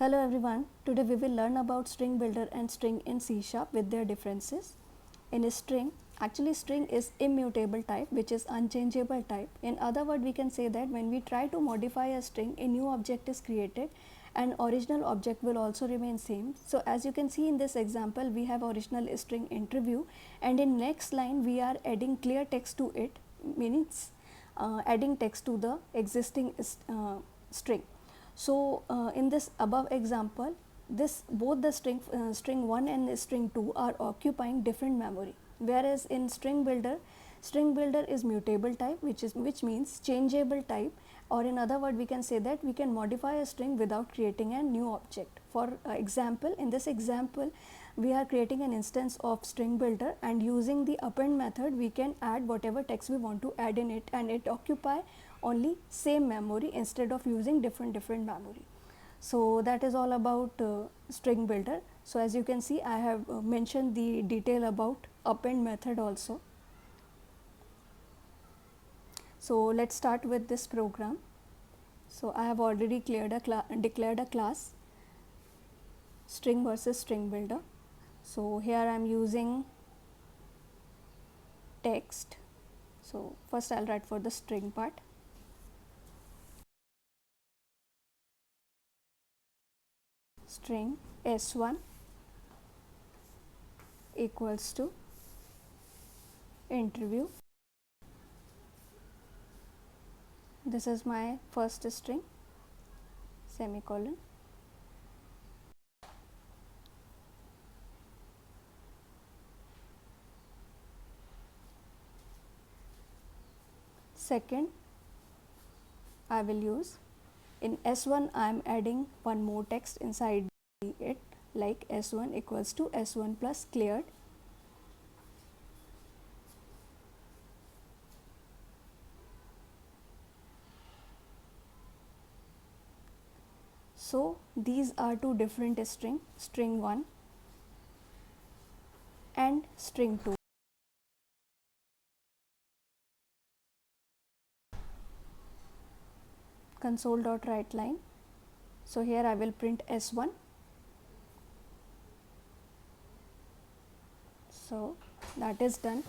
Hello everyone, today we will learn about string builder and string in C# with their differences. In a string, actually string is immutable type, which is unchangeable type. In other words, we can say that when we try to modify a string, a new object is created and original object will also remain same. So as you can see in this example, we have original string interview, and in next line we are adding clear text to it, means adding text to the existing string. So in this above example, both the string 1 and string 2 are occupying different memory, whereas in string builder is mutable type, which means changeable type, or in other word we can say that we can modify a string without creating a new object. For example, in this example we are creating an instance of string builder, and using the append method we can add whatever text we want to add in it, and it occupy only same memory instead of using different memory. So that is all about string builder. So as you can see, I have mentioned the detail about append method also. So let's start with this program. So I have already declared a class string versus string builder. So here I am using text. So first I'll write for the string part. String s1 equals to interview. This is my first string, semicolon. Second, I will use in s1 I am adding one more text inside it, like s1 equals to s1 plus cleared. So these are two different strings, string 1 and string 2. Console.write line. So here I will print s1. So that is done.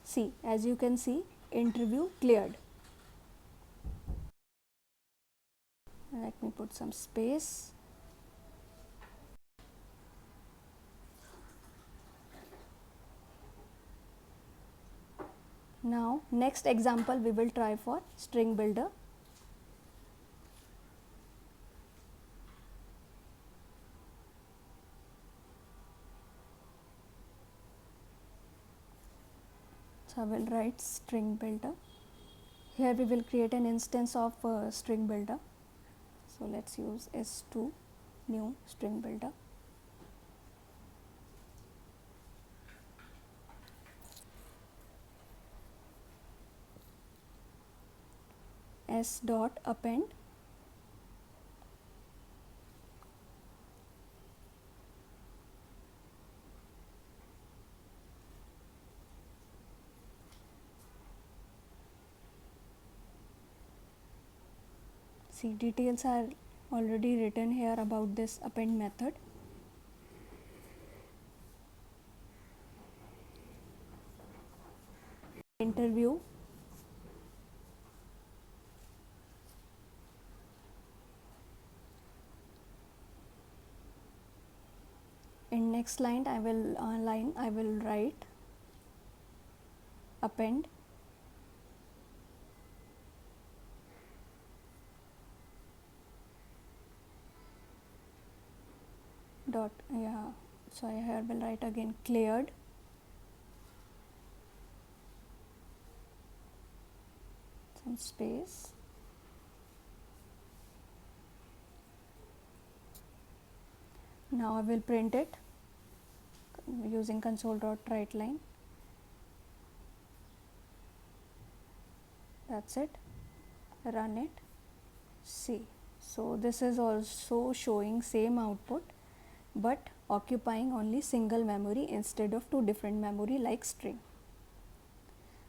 See, as you can see, interview cleared. Let me put some space. Now next example we will try for string builder. So I will write string builder. Here we will create an instance of string builder. So let's use s2 new string builder. S dot append see, details are already written here about this append method. Interview in next line I will write append dot, so I here will write again cleared some space. Now I will print it using console.write line. That's it. Run it. See, so this is also showing same output, but occupying only single memory instead of two different memory like string.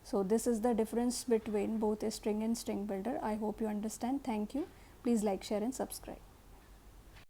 So this is the difference between both a string and string builder. I hope you understand. Thank you. Please like, share and subscribe.